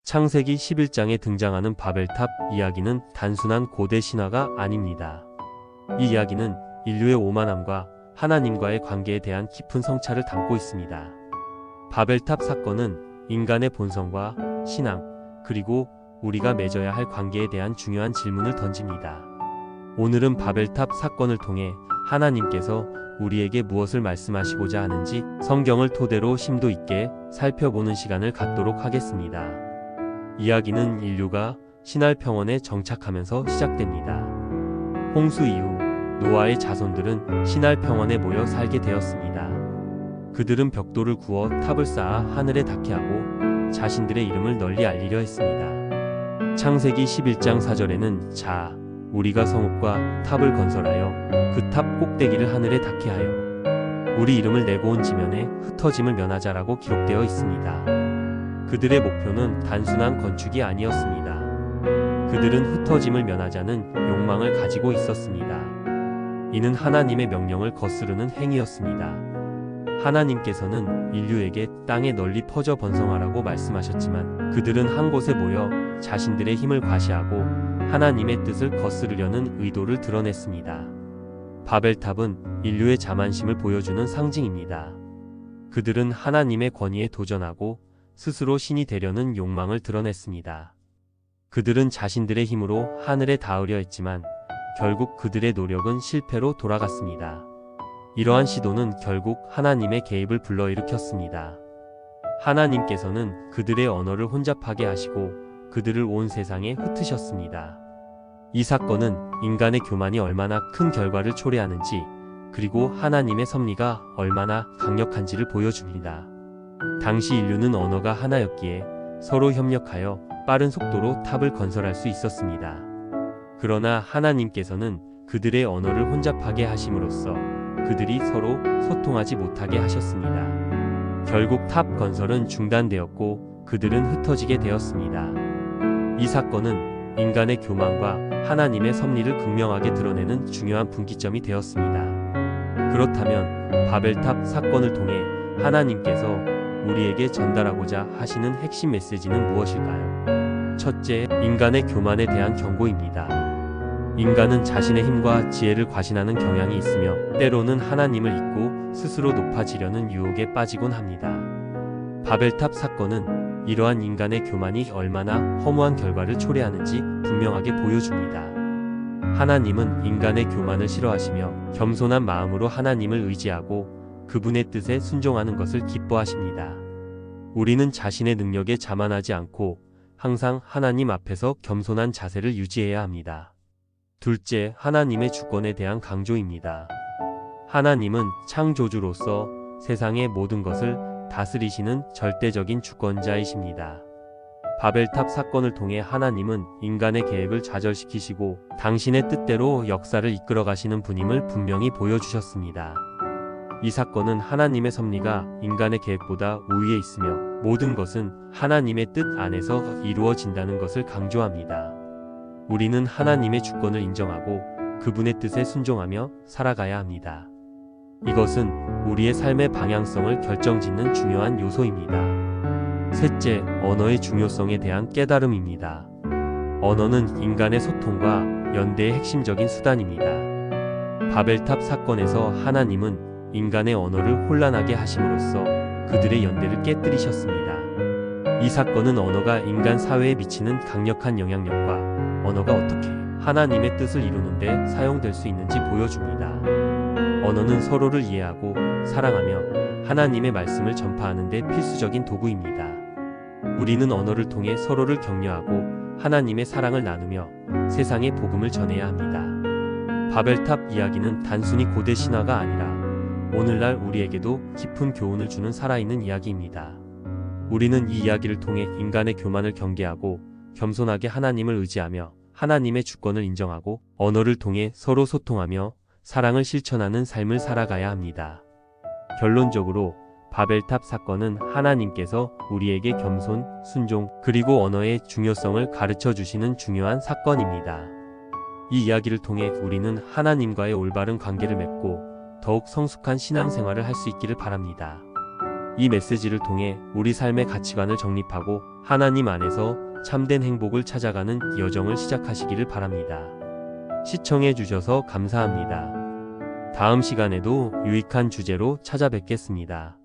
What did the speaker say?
창세기 11장에 등장하는 바벨탑 이야기는 단순한 고대 신화가 아닙니다. 이 이야기는 인류의 오만함과 하나님과의 관계에 대한 깊은 성찰을 담고 있습니다. 바벨탑 사건은 인간의 본성과 신앙, 그리고 우리가 맺어야 할 관계에 대한 중요한 질문을 던집니다. 오늘은 바벨탑 사건을 통해 하나님께서 우리에게 무엇을 말씀하시고자 하는지 성경을 토대로 심도 있게 살펴보는 시간을 갖도록 하겠습니다. 이야기는 인류가 신할 평원에 정착하면서 시작됩니다. 홍수 이후 노아의 자손들은 신할 평원에 모여 살게 되었습니다. 그들은 벽돌을 구워 탑을 쌓아 하늘에 닿게 하고 자신들의 이름을 널리 알리려 했습니다. 창세기 11장 4절에는 자, 우리가 성읍과 탑을 건설하여 그 탑 꼭대기를 하늘에 닿게 하여 우리 이름을 내고 온 지면에 흩어짐을 면하자라고 기록되어 있습니다. 그들의 목표는 단순한 건축이 아니었습니다. 그들은 흩어짐을 면하자는 욕망을 가지고 있었습니다. 이는 하나님의 명령을 거스르는 행위였습니다. 하나님께서는 인류에게 땅에 널리 퍼져 번성하라고 말씀하셨지만 그들은 한 곳에 모여 자신들의 힘을 과시하고 하나님의 뜻을 거스르려는 의도를 드러냈습니다. 바벨탑은 인류의 자만심을 보여주는 상징입니다. 그들은 하나님의 권위에 도전하고 스스로 신이 되려는 욕망을 드러냈습니다. 그들은 자신들의 힘으로 하늘에 닿으려 했지만 결국 그들의 노력은 실패로 돌아갔습니다. 이러한 시도는 결국 하나님의 개입을 불러일으켰습니다. 하나님께서는 그들의 언어를 혼잡하게 하시고 그들을 온 세상에 흩으셨습니다. 이 사건은 인간의 교만이 얼마나 큰 결과를 초래하는지 그리고 하나님의 섭리가 얼마나 강력한지를 보여줍니다. 당시 인류는 언어가 하나였기에 서로 협력하여 빠른 속도로 탑을 건설할 수 있었습니다. 그러나 하나님께서는 그들의 언어를 혼잡하게 하심으로써 그들이 서로 소통하지 못하게 하셨습니다. 결국 탑 건설은 중단되었고 그들은 흩어지게 되었습니다. 이 사건은 인간의 교만과 하나님의 섭리를 극명하게 드러내는 중요한 분기점이 되었습니다. 그렇다면 바벨탑 사건을 통해 하나님께서 우리에게 전달하고자 하시는 핵심 메시지는 무엇일까요? 첫째, 인간의 교만에 대한 경고입니다. 인간은 자신의 힘과 지혜를 과신하는 경향이 있으며 때로는 하나님을 잊고 스스로 높아지려는 유혹에 빠지곤 합니다. 바벨탑 사건은 이러한 인간의 교만이 얼마나 허무한 결과를 초래하는지 분명하게 보여줍니다. 하나님은 인간의 교만을 싫어하시며 겸손한 마음으로 하나님을 의지하고 그분의 뜻에 순종하는 것을 기뻐하십니다. 우리는 자신의 능력에 자만하지 않고 항상 하나님 앞에서 겸손한 자세를 유지해야 합니다. 둘째, 하나님의 주권에 대한 강조입니다. 하나님은 창조주로서 세상의 모든 것을 다스리시는 절대적인 주권자이십니다. 바벨탑 사건을 통해 하나님은 인간의 계획을 좌절시키시고 당신의 뜻대로 역사를 이끌어 가시는 분임을 분명히 보여주셨습니다. 이 사건은 하나님의 섭리가 인간의 계획보다 우위에 있으며 모든 것은 하나님의 뜻 안에서 이루어진다는 것을 강조합니다. 우리는 하나님의 주권을 인정하고 그분의 뜻에 순종하며 살아가야 합니다. 이것은 우리의 삶의 방향성을 결정짓는 중요한 요소입니다. 셋째, 언어의 중요성에 대한 깨달음입니다. 언어는 인간의 소통과 연대의 핵심적인 수단입니다. 바벨탑 사건에서 하나님은 인간의 언어를 혼란하게 하심으로써 그들의 연대를 깨뜨리셨습니다. 이 사건은 언어가 인간 사회에 미치는 강력한 영향력과 언어가 어떻게 하나님의 뜻을 이루는데 사용될 수 있는지 보여줍니다. 언어는 서로를 이해하고 사랑하며 하나님의 말씀을 전파하는 데 필수적인 도구입니다. 우리는 언어를 통해 서로를 격려하고 하나님의 사랑을 나누며 세상에 복음을 전해야 합니다. 바벨탑 이야기는 단순히 고대 신화가 아니라 오늘날 우리에게도 깊은 교훈을 주는 살아있는 이야기입니다. 우리는 이 이야기를 통해 인간의 교만을 경계하고 겸손하게 하나님을 의지하며 하나님의 주권을 인정하고 언어를 통해 서로 소통하며 사랑을 실천하는 삶을 살아가야 합니다. 결론적으로 바벨탑 사건은 하나님께서 우리에게 겸손, 순종, 그리고 언어의 중요성을 가르쳐 주시는 중요한 사건입니다. 이 이야기를 통해 우리는 하나님과의 올바른 관계를 맺고 더욱 성숙한 신앙생활을 할 수 있기를 바랍니다. 이 메시지를 통해 우리 삶의 가치관을 정립하고 하나님 안에서 참된 행복을 찾아가는 여정을 시작하시기를 바랍니다. 시청해 주셔서 감사합니다. 다음 시간에도 유익한 주제로 찾아뵙겠습니다.